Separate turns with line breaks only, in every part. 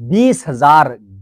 20,000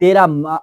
13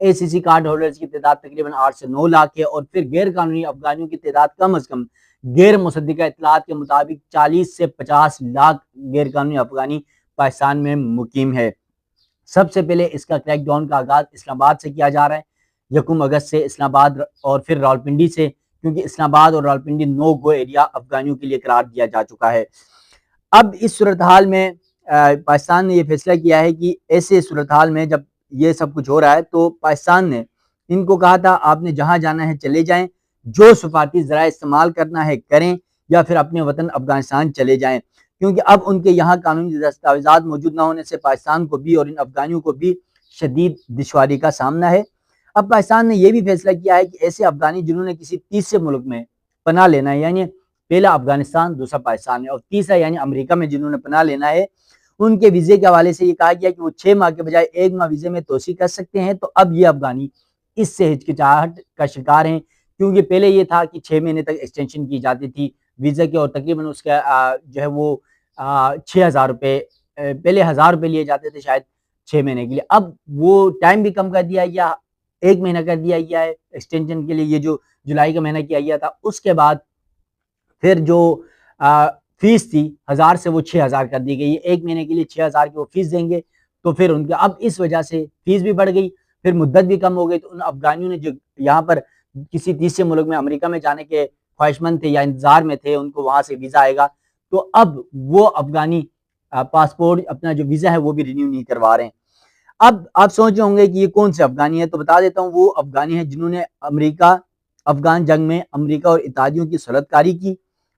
ACC card holders کی تعداد تقریباً 8 سے 9 لاکھ ہے، اور پھر غیر قانونی افغانیوں کی تعداد کم از کم غیر مصدقہ اطلاعات کے مطابق 40 سے 50 لاکھ غیر قانونی افغانی پاکستان میں مقیم ہے۔ سب سے پہلے اس کا کریک ڈاؤن کا آغاز اسلام آباد سے کیا جا رہا ہے، 1 اگست سے اسلام آباد اور پھر راولپنڈی سے، کیونکہ اسلام آباد اور راولپنڈی نو گو ایریا افغانیوں کے لیے قرار دیا جا چکا ہے۔ اب اس صورتحال میں پاکستان نے یہ فیصلہ کیا ہے کہ ایسے صورتحال میں جب یہ سب کچھ ہو رہا ہے تو پاکستان نے ان کو کہا تھا آپ نے جہاں جانا ہے چلے جائیں، جو سفارتی ذرائع استعمال کرنا ہے کریں، یا پھر اپنے وطن افغانستان چلے جائیں، کیونکہ اب ان کے یہاں قانونی دستاویزات موجود نہ ہونے سے پاکستان کو بھی اور ان افغانیوں کو بھی شدید دشواری کا سامنا ہے۔ اب پاکستان نے یہ بھی فیصلہ کیا ہے کہ ایسے افغانی جنہوں نے کسی تیسرے ملک میں پناہ لینا ہے، یعنی پہلا افغانستان، دوسرا پاکستان ہے، اور تیسرا یعنی امریکہ میں جنہوں نے پناہ لینا ہے، ان کے ویزے کے حوالے سے یہ کہا گیا کہ وہ 6 ماہ کے بجائے 1 ماہ ویزے میں توسیع کر سکتے ہیں۔ تو اب یہ افغانی اس سے ہچکچاہٹ کا شکار ہیں، کیونکہ پہلے یہ تھا کہ 6 مہینے تک ایکسٹینشن کی جاتی تھی ویزا کے، اور تقریباً اس کا جو ہے وہ 6,000 روپے، پہلے 1,000 روپے لیے جاتے تھے شاید 6 مہینے کے لیے۔ اب وہ ٹائم بھی کم کر دیا گیا، 1 مہینہ کر دیا گیا ہے ایکسٹینشن کے لیے، یہ جو جولائی کا مہینہ کیا گیا تھا۔ اس کے بعد پھر جو فیس تھی 1,000 سے وہ 6,000 کر دی گئی، 1 مہینے کے لیے 6,000 کی وہ فیس دیں گے، تو پھر ان کے اب اس وجہ سے فیس بھی بڑھ گئی، پھر مدت بھی کم ہو گئی۔ تو ان افغانیوں نے جو یہاں پر کسی تیسرے ملک میں امریکہ میں جانے کے خواہش مند تھے یا انتظار میں تھے، ان کو وہاں سے ویزا آئے گا، تو اب وہ افغانی پاسپورٹ اپنا جو ویزا ہے وہ بھی رینیو نہیں کروا رہے ہیں۔ اب آپ سوچ رہے ہوں گے کہ یہ کون سے افغانی ہیں، تو بتا دیتا ہوں، وہ افغانی ہیں جنہوں نے امریکہ افغان جنگ میں امریکہ اور اتحادیوں کی صلحت کاری کی،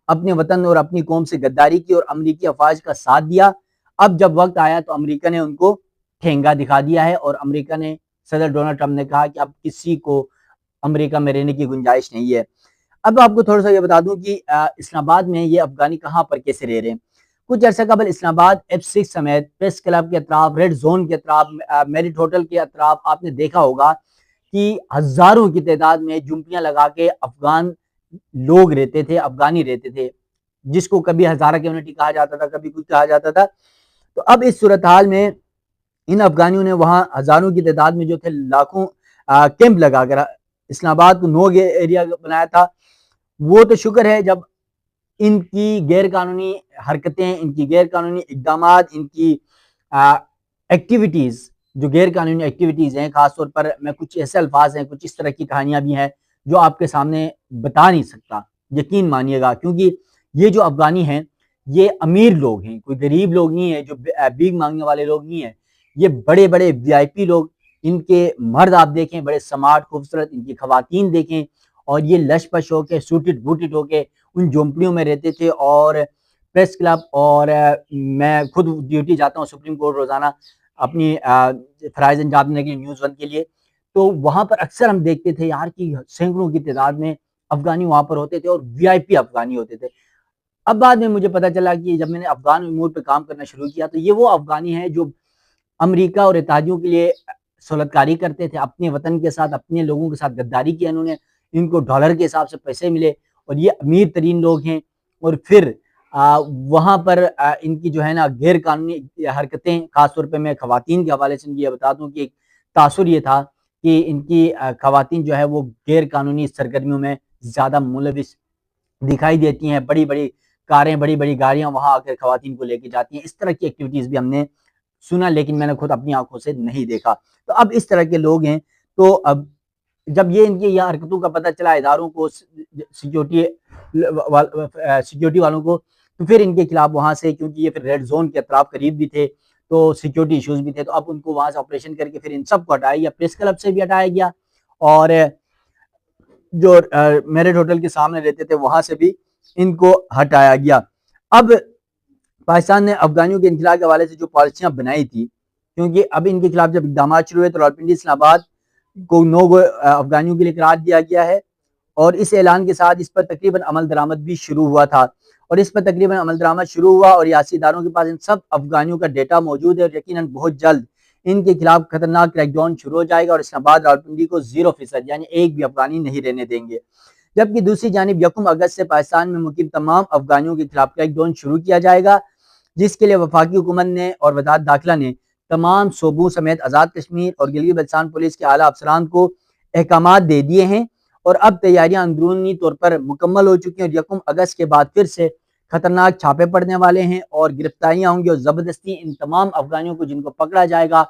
اپنے وطن اور اپنی قوم سے غداری کی اور امریکی افواج کا ساتھ دیا۔ اب جب وقت آیا تو امریکہ نے ان کو ٹھینگا دکھا دیا ہے، اور امریکہ نے، صدر ڈونلڈ ٹرمپ نے کہا کہ اب کسی کو امریکہ میں رہنے کی گنجائش نہیں ہے۔ اب آپ کو تھوڑا سا یہ بتا دوں کہ اسلام آباد میں یہ افغانی کہاں پر کیسے رہ رہے ہیں۔ کچھ عرصہ قبل اسلام آباد F6 سمیت پریس کلب کے اطراف، ریڈ زون کے اطراف، میرٹ ہوٹل کے اطراف آپ نے دیکھا ہوگا کہ ہزاروں کی تعداد میں جھمپیاں لگا کے افغان لوگ رہتے تھے، افغانی رہتے تھے، جس کو کبھی ہزارہ کمیونٹی کہا جاتا تھا، کبھی کچھ کہا جاتا تھا۔ تو اب اس صورتحال میں ان افغانیوں نے وہاں ہزاروں کی تعداد میں جو تھے لاکھوں کیمپ لگا کر اسلام آباد کو نو ایریا بنایا تھا۔ وہ تو شکر ہے جب ان کی غیر قانونی حرکتیں، ان کی غیر قانونی اقدامات، ان کی ایکٹیویٹیز، جو غیر قانونی ایکٹیویٹیز ہیں، خاص طور پر میں کچھ ایسے الفاظ ہیں، کچھ اس طرح کی کہانیاں بھی ہیں جو آپ کے سامنے بتا نہیں سکتا، یقین مانیے گا، کیونکہ یہ جو افغانی ہیں یہ امیر لوگ ہیں، کوئی غریب لوگ نہیں ہیں، جو بھیک مانگنے والے لوگ نہیں ہیں، یہ بڑے بڑے VIP لوگ۔ ان کے مرد آپ دیکھیں بڑے سمارٹ خوبصورت، ان کی خواتین دیکھیں، اور یہ لش پش ہو کے سوٹڈ بوٹڈ ہو کے ان جھونپڑیوں میں رہتے تھے۔ اور پریس کلب، اور میں خود ڈیوٹی جاتا ہوں سپریم کورٹ روزانہ اپنی فرائض انجام دینے کے لیے نیوز 1 کے لیے، تو وہاں پر اکثر ہم دیکھتے تھے یار کہ سینکڑوں کی تعداد میں افغانی وہاں پر ہوتے تھے، اور VIP افغانی ہوتے تھے۔ اب بعد میں مجھے پتا چلا کہ جب میں نے افغان امور پہ کام کرنا شروع کیا تو یہ وہ افغانی ہیں جو امریکہ اور اتحادیوں کے لیے صلحت کاری کرتے تھے، اپنے وطن کے ساتھ، اپنے لوگوں کے ساتھ غداری کیا انہوں نے، ان کو ڈالر کے حساب سے پیسے ملے، اور یہ امیر ترین لوگ ہیں۔ اور پھر وہاں پر ان کی جو ہے نا غیر قانونی حرکتیں، خاص طور پہ میں خواتین کے حوالے سے یہ بتا دوں کہ ایک تاثر یہ تھا کہ ان کی خواتین جو ہے وہ غیر قانونی سرگرمیوں میں زیادہ ملوث دکھائی دیتی ہیں، بڑی بڑی کاریں، بڑی بڑی گاڑیاں وہاں آ کر خواتین کو لے کے جاتی ہیں، اس طرح کی ایکٹیویٹیز بھی ہم نے سنا، لیکن میں نے خود اپنی آنکھوں سے نہیں دیکھا۔ تو اب اس طرح کے لوگ ہیں، تو اب جب یہ ان کی یہ حرکتوں کا پتہ چلا اداروں کو، سیکیورٹی والوں کو، تو پھر ان کے خلاف وہاں سے، کیونکہ یہ پھر ریڈ زون کے اطراف قریب بھی تھے تو سیکیورٹی ایشوز بھی تھے، تو اب ان کو وہاں سے آپریشن کر کے پھر ان سب کو ہٹایا گیا، پریس کلب سے بھی ہٹایا گیا، اور جو میرٹ ہوٹل کے سامنے رہتے تھے وہاں سے بھی ان کو ہٹایا گیا۔ اب پاکستان نے افغانیوں کے انخلاء کے حوالے سے جو پالیسیاں بنائی تھی، کیونکہ اب ان کے خلاف جب اقدامات شروع ہوئے تو راولپنڈی، اسلام آباد کو نو گو افغانیوں کے لیے قرار دیا گیا ہے، اور اس اعلان کے ساتھ اس پر تقریباً عمل درآمد بھی شروع ہوا تھا، اور اس پر تقریباً عمل درآمد شروع ہوا، اور ریاستی اداروں کے پاس ان سب افغانیوں کا ڈیٹا موجود ہے، اور یقیناً بہت جلد ان کے خلاف خطرناک کریک ڈاؤن شروع ہو جائے گا، اور اسلام آباد راولپنڈی کو 0% یعنی ایک بھی افغانی نہیں رہنے دیں گے۔ جبکہ دوسری جانب 1 اگست سے پاکستان میں مقیم تمام افغانیوں کے خلاف کریک ڈاؤن شروع کیا جائے گا، جس کے لیے وفاقی حکومت نے اور وزارت داخلہ نے تمام صوبوں سمیت آزاد کشمیر اور گلگت بلتستان پولیس کے اعلیٰ افسران کو احکامات دے دیے ہیں اور اب تیاریاں اندرونی طور پر مکمل ہو چکی ہیں اور 1 اگست کے بعد پھر سے خطرناک چھاپے پڑنے والے ہیں اور گرفتاریاں ہوں گی اور زبردستی ان تمام افغانیوں کو جن کو پکڑا جائے گا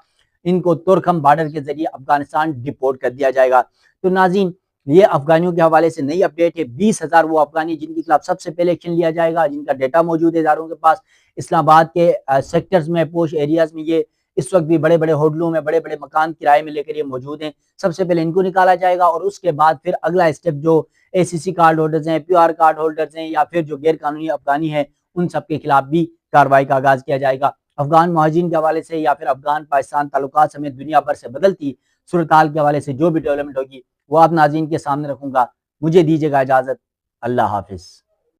ان کو تورکھم بارڈر کے ذریعے افغانستان ڈپورٹ کر دیا جائے گا۔ تو ناظرین یہ افغانیوں کے حوالے سے نئی اپڈیٹ ہے۔ 20,000 وہ افغانی جن کے خلاف سب سے پہلے ایکشن لیا جائے گا، جن کا ڈیٹا موجود ہے اداروں کے پاس، اسلام آباد کے سیکٹرز میں، پوش ایریاز میں، یہ اس وقت بھی بڑے بڑے ہوٹلوں میں بڑے بڑے مکان کرائے میں لے کر یہ موجود ہیں۔ سب سے پہلے ان کو نکالا جائے گا اور اس کے بعد پھر اگلا اسٹیپ جو ACC کارڈ ہولڈرز ہیں، PR کارڈ ہولڈرز ہیں یا پھر جو غیر قانونی افغانی ہیں ان سب کے خلاف بھی کارروائی کا آغاز کیا جائے گا۔ افغان مہاجرین کے حوالے سے یا پھر افغان پاکستان تعلقات سمیت دنیا بھر سے بدلتی صورتحال کے حوالے سے جو بھی ڈیولپمنٹ ہوگی وہ آپ ناظرین کے سامنے رکھوں گا۔ مجھے دیجیے گا اجازت، اللہ حافظ۔